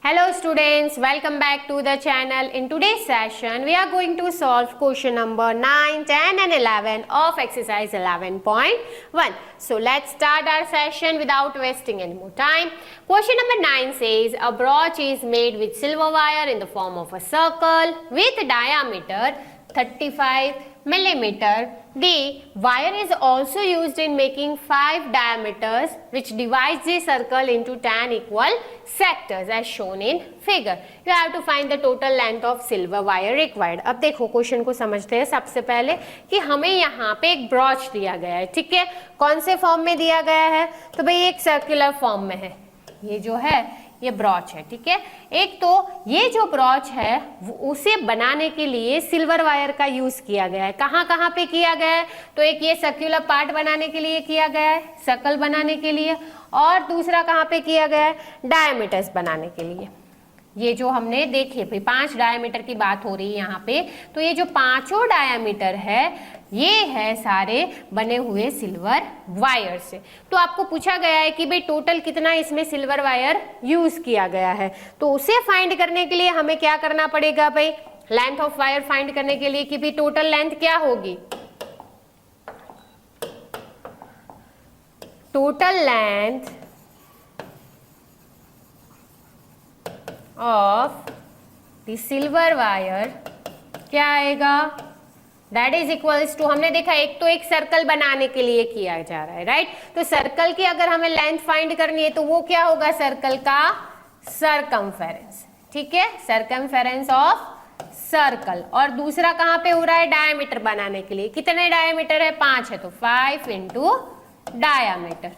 Hello students, welcome back to the channel. In today's session, we are going to solve question number 9, 10 and 11 of exercise 11.1. So let's start our session without wasting any more time. Question number 9 says, a brooch is made with silver wire in the form of a circle with diameter 35 millimeter. The wire is also used in making 5 diameters which divides the circle into 10 equal sectors as shown in figure. You have to find the total length of silver wire required. अब देखो question को समझते हैं सबसे पहले कि हमें यहाँ पे एक ब्रॉच दिया गया है, ठीक है। कौन से फॉर्म में दिया गया है? तो भाई एक सर्कुलर फॉर्म में है, ये जो है ये ब्रॉच है, ठीक है। एक तो ये जो ब्रॉच है उसे बनाने के लिए सिल्वर वायर का यूज किया गया है। कहाँ कहाँ पे किया गया है? तो एक ये सर्कुलर पार्ट बनाने के लिए किया गया है, सर्कल बनाने के लिए, और दूसरा कहाँ पे किया गया है? डायमीटर्स बनाने के लिए। ये जो हमने देखे भाई 5 डायमीटर की बात हो रही है यहाँ पे, तो ये जो पांचों डायमीटर है ये है सारे बने हुए सिल्वर वायर से। तो आपको पूछा गया है कि भाई टोटल कितना इसमें सिल्वर वायर यूज किया गया है, तो उसे फाइंड करने के लिए हमें क्या करना पड़ेगा भाई? लेंथ ऑफ वायर फाइंड करने के लिए कि भाई टोटल लेंथ क्या होगी? Total length of the silver wire क्या आएगा? दैट इज इक्वल्स टू, हमने देखा एक तो एक सर्कल बनाने के लिए किया जा रहा है, राइट। तो सर्कल की अगर हमें लेंथ फाइंड करनी है तो वो क्या होगा? सर्कल का सरकमफेरेंस, ठीक है, सरकमफेरेंस ऑफ सर्कल। और दूसरा कहाँ पे हो रहा है? डायमीटर बनाने के लिए। कितने डायमीटर है? 5 है, तो 5 इंटू डायमीटर,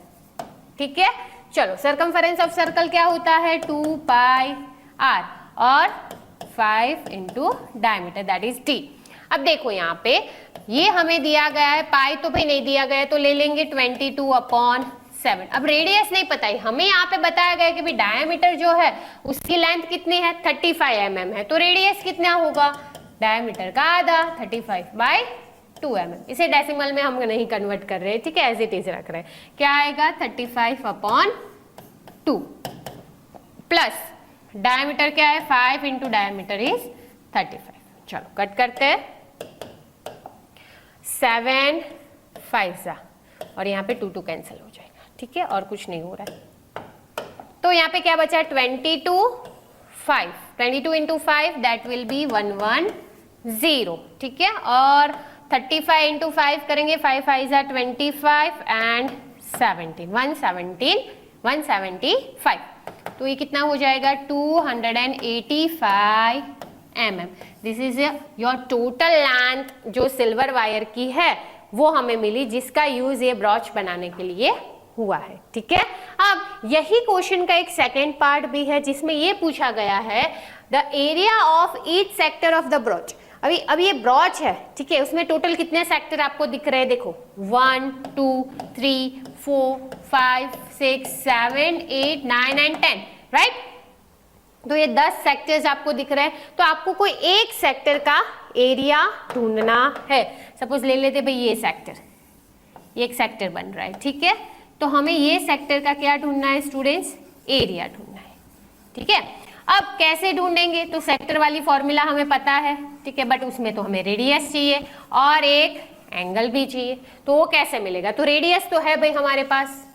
ठीक है। चलो, सरकमफेरेंस ऑफ सर्कल क्या होता है? 2 पाई r और 5 into diameter that is d। अब देखो यहाँ पे ये हमें दिया गया है, पाई तो भाई नहीं दिया गया है, तो ले लेंगे 22/7। अब रेडियस नहीं पता है हमें, यहाँ पे बताया गया है कि भाई डायमीटर जो है उसकी लेंथ कितनी है? 35 mm है, तो रेडियस कितना होगा? डायमीटर का आधा, 35/2 mm। इसे डेसिमल में हम नहीं कन्वर्ट कर रहे, ठीक है, एज इट इज रख रहे हैं। क्या आएगा? 35/2 प्लस डायमीटर क्या है? 5 इंटू डायमीटर इज 35। चलो कट करते हैं, 7 5 और यहाँ पे 2 कैंसिल हो जाएगा, ठीक है, और कुछ नहीं हो रहा है। तो यहाँ पे क्या बचा? 22 इंटू 5 दैट विल बी 110, ठीक है। और 35 इंटू 5 करेंगे, 5 5 25 एंड 17 175। तो ये कितना हो जाएगा? 285 mm। This is your total length जो सिल्वर वायर की है वो हमें मिली, जिसका यूज ये ब्रॉच बनाने के लिए हुआ है, ठीक है। अब यही क्वेश्चन का एक सेकेंड पार्ट भी है जिसमें ये पूछा गया है the area of each sector of the brooch. अभी ये ब्रॉच है, ठीक है, उसमें टोटल कितने सेक्टर आपको दिख रहे हैं? देखो 1 2 3 4 5 6 7 8 9 एंड 10, राइट। तो ये 10 सेक्टर्स आपको दिख रहे हैं, तो आपको कोई एक सेक्टर का एरिया ढूंढना है। सपोज ले लेते भाई ये सेक्टर, ये एक सेक्टर बन रहा है, ठीक है, तो हमें ये सेक्टर का क्या ढूंढना है स्टूडेंट्स? एरिया ढूंढना है, ठीक है। अब कैसे ढूंढेंगे? तो सेक्टर वाली फॉर्मूला हमें पता है, ठीक है, बट उसमें तो हमें रेडियस चाहिए और एक एंगल भी चाहिए, तो वो कैसे मिलेगा? तो रेडियस तो है भाई हमारे पास,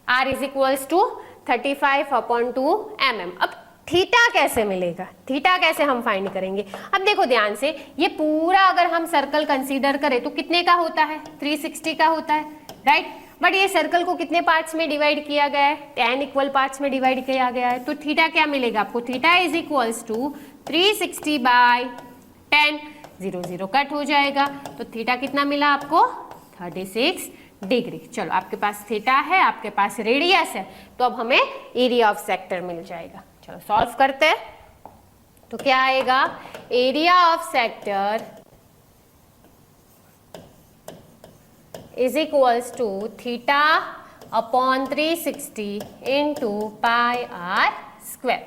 r is equals to 35/2 mm। अब थीटा कैसे मिलेगा? थीटा कैसे हम फाइंड करेंगे? अब देखो ध्यान से, ये पूरा अगर हम सर्कल कंसीडर करें तो कितने का होता है? 360 का होता है, राइट। बट ये सर्कल को कितने पार्ट्स में डिवाइड किया गया है? 10 इक्वल पार्ट्स में डिवाइड किया गया है। तो थीटा क्या मिलेगा आपको? Theta is equals to 360/10, 0 0 cut हो जाएगा, तो थीटा कितना मिला आपको? 36 डिग्री। चलो, आपके पास थीटा है, आपके पास रेडियस है, तो अब हमें एरिया ऑफ सेक्टर मिल जाएगा। चलो सॉल्व करते हैं, तो क्या आएगा? Area of sector is equals to theta upon 360 into pi r square.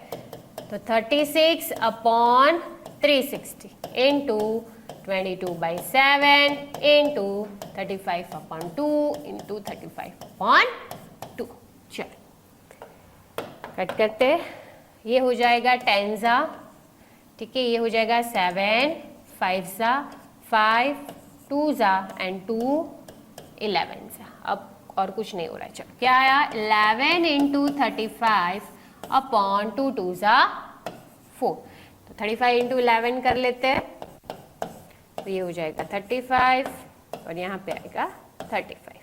तो 36/360 इंटू 22/7 इंटू 35/2 इंटू 35/2। चलो कट करते, ये हो जाएगा 10 ज़ा, ठीक है, ये हो जाएगा 7, 5 ज़ा 5, 2 ज़ा एंड 2 11 ज़ा। अब और कुछ नहीं हो रहा है। चलो क्या आया, 11 इंटू 35 अपॉन 2 2 ज़ा 4। तो 35 इंटू 11 कर लेते हैं, तो ये हो जाएगा 35 और यहाँ पे आएगा 35,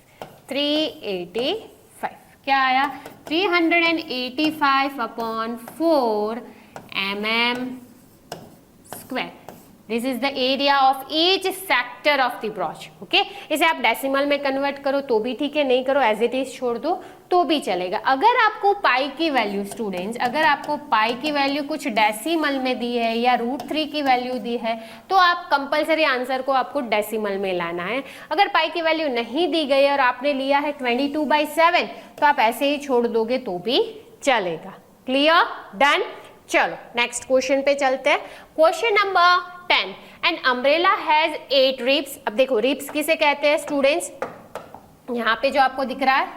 385। क्या आया, 385 upon 4 mm square. This is the area of each sector of the brooch. Okay, इसे आप डेसिमल में कन्वर्ट करो तो भी ठीक है, नहीं करो एज इट इज छोड़ दो तो भी चलेगा। अगर आपको पाई की वैल्यू स्टूडेंट्स, अगर आपको पाई की वैल्यू कुछ डेसिमल में दी है या √3 की वैल्यू दी है तो आप कंपलसरी आंसर को आपको डेसिमल में लाना है। अगर पाई की वैल्यू नहीं दी गई और आपने लिया है 22/7 तो आप ऐसे ही छोड़ दोगे तो भी चलेगा। Clear, done. चलो नेक्स्ट क्वेश्चन पे चलते हैं। Question number 10, an umbrella has 8 ribs. अब देखो रिब्स किसे कहते हैं स्टूडेंट्स, यहाँ पे जो आपको दिख रहा है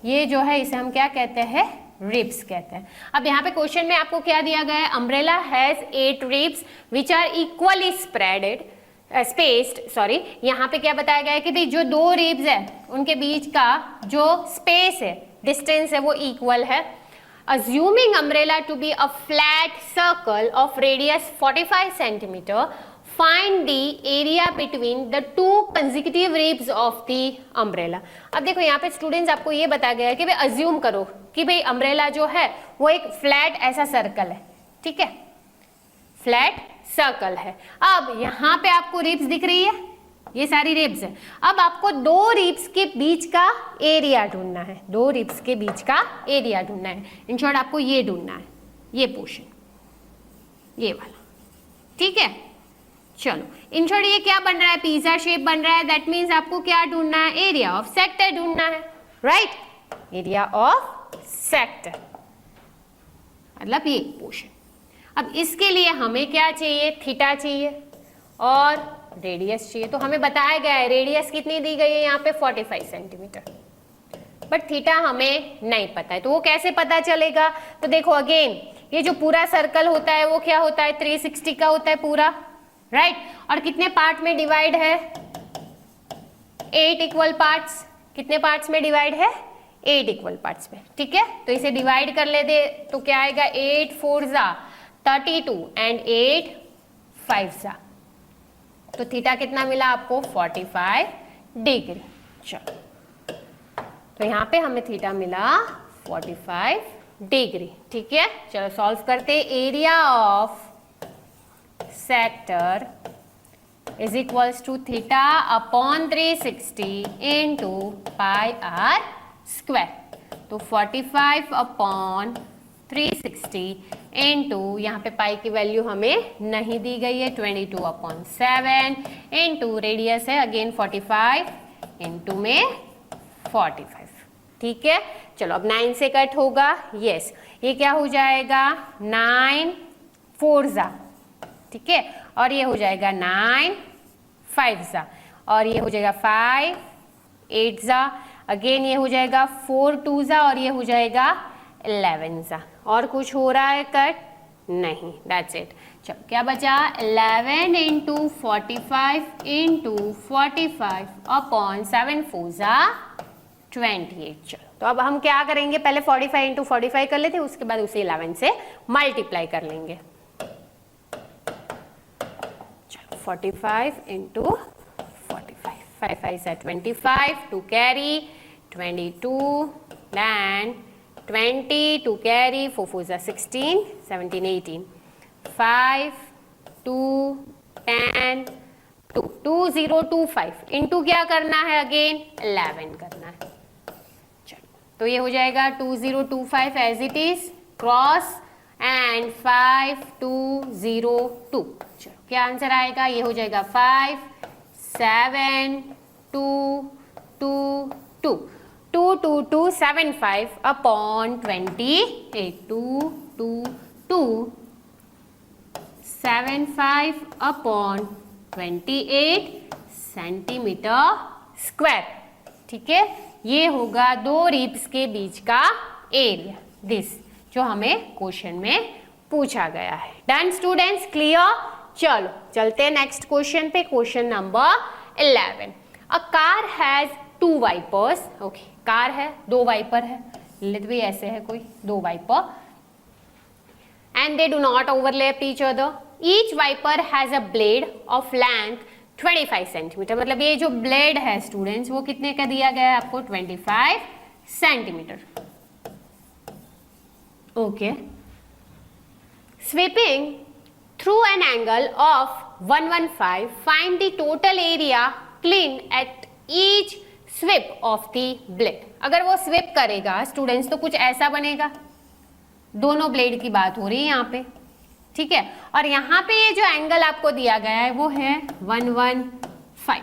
ये जो है इसे हम क्या कहते हैं, रिब्स कहते हैं। अब यहाँ पे क्वेश्चन में आपको क्या दिया गया है, umbrella has 8 ribs which are equally spaced, sorry, यहाँ पे क्या बताया गया है कि भाई जो 2 रिब्स है उनके बीच का जो स्पेस है, डिस्टेंस है, वो इक्वल है। Assuming umbrella to be a flat circle of radius 45 centimeter, find the area between the 2 consecutive ribs of the umbrella. अब देखो यहाँ पे स्टूडेंट्स आपको ये बताया गया है कि भाई अज्यूम करो कि भाई अम्ब्रेला जो है वो एक फ्लैट ऐसा सर्कल है, ठीक है, फ्लैट सर्कल है। अब यहाँ पे आपको रिब्स दिख रही है, ये सारी रिब्स है। अब आपको 2 रिब्स के बीच का एरिया ढूंढना है, 2 रिब्स के बीच का एरिया ढूंढना है। इन शॉर्ट आपको ये ढूंढना है, ये पोर्शन, ये वाला, ठीक है। चलो इन शॉर्ट ये क्या बन रहा है, पिज्जा शेप बन रहा है। दैट मीन्स आपको क्या ढूंढना है, एरिया ऑफ सेक्टर ढूंढना है, राइट, एरिया ऑफ सेक्टर मतलब ये पोर्शन। अब इसके लिए हमें क्या चाहिए, थीटा चाहिए और रेडियस चाहिए। तो हमें बताया गया है रेडियस कितनी दी गई है यहाँ पे 45 सेंटीमीटर, बट थीटा हमें नहीं पता है। तो वो कैसे पता चलेगा, तो देखो अगेन ये जो पूरा सर्कल होता है वो क्या होता है, 360 का होता है पूरा, राइट। और कितने पार्ट में डिवाइड है, 8 इक्वल पार्ट्स। कितने पार्ट्स में डिवाइड है, 8 इक्वल पार्ट्स में, ठीक है। तो इसे डिवाइड कर ले दे तो क्या आएगा, 8 4 ज़ा 32 एंड 8 5 ज़ा, तो थीटा कितना मिला आपको, 45 डिग्री। चलो तो यहाँ पे हमें थीटा मिला 45 डिग्री, ठीक है। चलो सॉल्व करते, area of sector is equals to theta upon 360 into pi r square. तो 45 अपॉन 360 इंटू यहाँ पे पाई की वैल्यू हमें नहीं दी गई है, 22/7 इंटू रेडियस है अगेन 45 इंटू में 45, ठीक है। चलो अब 9 से कट होगा, यस, ये क्या हो जाएगा, 9 4 ज़ा, ठीक है, और ये हो जाएगा 9 5 ज़ा, और ये हो जाएगा 5 8 ज़ा, अगेन ये हो जाएगा 4 2 ज़ा, और ये हो जाएगा 11 ज़ा। और कुछ हो रहा है कट, नहीं, दैट्स इट। चलो क्या बचा, 11 इंटू 45 इंटू 45 अपॉन 7 4 ज़ा 28। चलो तो अब हम क्या करेंगे, पहले 45 इंटू 45 कर लेते हैं, उसके बाद उसे 11 से मल्टीप्लाई कर लेंगे। चलो 45 इंटू 45, 5 5 से 25, 2 carry 22, then 20, 2 carry, 4 4 is 16, 17 18, 5 2 10 2 2 0 2 5 into क्या करना है, अगेन 11 करना है। चलो तो ये हो जाएगा 2025 as it is cross and 5202। चलो क्या आंसर आएगा, ये हो जाएगा 5 7 2 2 2 22275 अपॉन 28, 2275 अपॉन 28 सेंटीमीटर स्क्वायर, ठीक है। ये होगा 2 रिब्स के बीच का एरिया, दिस। जो हमें क्वेश्चन में पूछा गया है। Done students, clear? चलो चलते हैं नेक्स्ट क्वेश्चन पे, question number 11। A car has 2 wipers. Okay, car है, 2 वाइपर है, लेट भी ऐसे है कोई 2 wiper, and they do not overlap each other. Each wiper has a blade of length 25 centimetre. मतलब ये जो ब्लेड है स्टूडेंट्स वो कितने का दिया गया है आपको? 25 centimetre. Okay, sweeping through an angle of 115, find the total area clean at each sweep of the blade. अगर वो स्वीप करेगा स्टूडेंट्स तो कुछ ऐसा बनेगा, दोनों ब्लेड की बात हो रही है यहाँ पे, ठीक है। और यहाँ पे ये जो एंगल आपको दिया गया है वो है 115,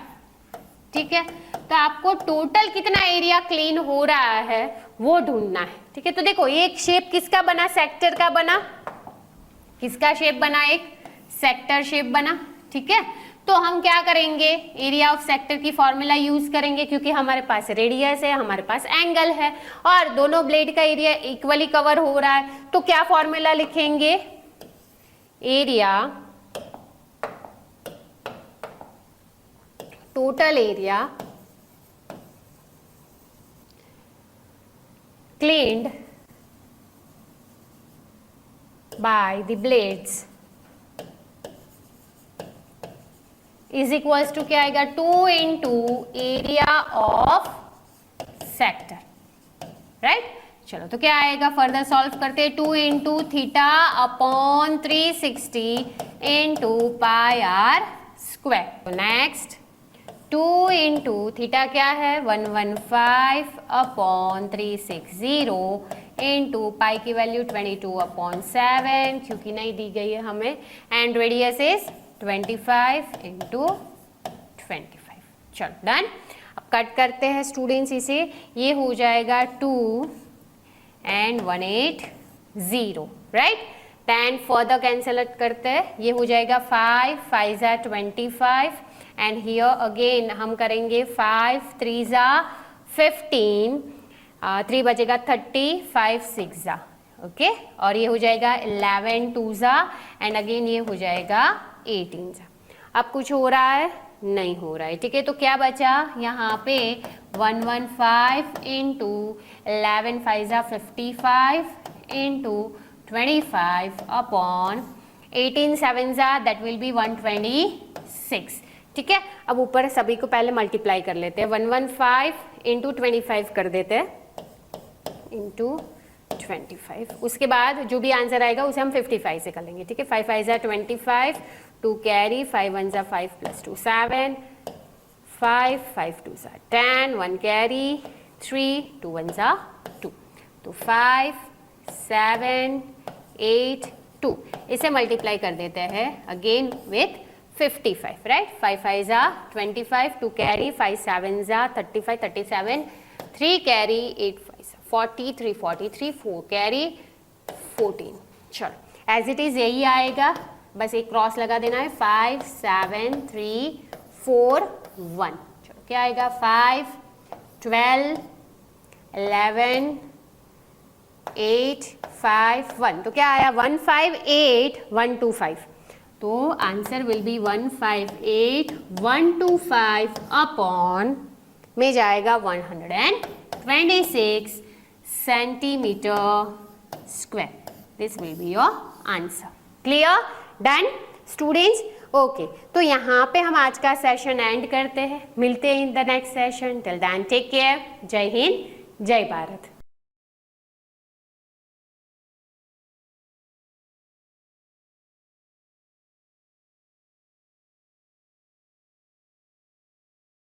ठीक है। तो आपको टोटल कितना एरिया क्लीन हो रहा है वो ढूंढना है, ठीक है। तो देखो ये एक शेप किसका बना? सेक्टर का बना। किसका शेप बना? एक सेक्टर शेप बना, ठीक है। तो हम क्या करेंगे? एरिया ऑफ सेक्टर की फॉर्मूला यूज करेंगे, क्योंकि हमारे पास रेडियस है, हमारे पास एंगल है और दोनों ब्लेड का एरिया इक्वली कवर हो रहा है। तो क्या फॉर्मूला लिखेंगे? Area, total area cleaned by the blades is equals to क्या आएगा? 2 into area of sector, right. चलो तो क्या आएगा? फर्दर सॉल्व करते हैं। 2 into theta upon 360 into pi r square. Next 2 into theta क्या है? 115 अपॉन 360 इंटू पाई की वैल्यू 22/7, क्योंकि नहीं दी गई है हमें, एंड रेडियस इज 25 इंटू 25। चलो डन। अब कट करते हैं स्टूडेंट्स इसे, ये हो जाएगा 2 and 180, राइट। 10 फर्दर कैंसिल करते हैं, ये हो जाएगा 5 5 ज़ा 25 एंड हियर अगेन हम करेंगे 5 3 ज़ा 15, 3 बचेगा 30, 5 6 ज़ा, ओके। और ये हो जाएगा 11 2 ज़ा एंड अगेन ये हो जाएगा 18 ज़ा। अब कुछ हो रहा है? नहीं हो रहा है, ठीक है। तो क्या बचा यहाँ पे? 115 इंटू 11 5 ज़ा 55 इंटू 25 अपॉन 18 7 ज़ा, दैट विल बी 126, ठीक है। अब ऊपर सभी को पहले मल्टीप्लाई कर लेते हैं। 115 इंटू 25 कर देते हैं इंटू 25, उसके बाद जो भी आंसर आएगा उसे हम 55 से कर लेंगे, ठीक है। 5 5 ज़ा 25, 2 कैरी, 5 1 ज़ा 5 प्लस 2 7, 5 5 2 ज़ा 10, 1 कैरी, 3 2 1 ज़ा 2, तो 5 7 8 2, इसे मल्टीप्लाई कर देते हैं अगेन विथ 55, राइट। 5 5 ज़ा 25, 2 कैरी, 5 7 ज़ा 35 37, 3 कैरी, 8 5 43 43, 4 कैरी 14। चलो एज इट इज यही आएगा, बस एक क्रॉस लगा देना है। 5 7 3 4 1, चलो क्या आएगा? 5 12 11 8 5 1, तो क्या आया? 158 125, तो आंसर विल बी 158 125 अपॉन में जाएगा 126 centimetre square. This will be your answer. Clear? Done students? Okay, तो यहाँ पे हम आज का सेशन एंड करते हैं। मिलते हैं in the next session. Till then take care. जय हिंद, जय भारत।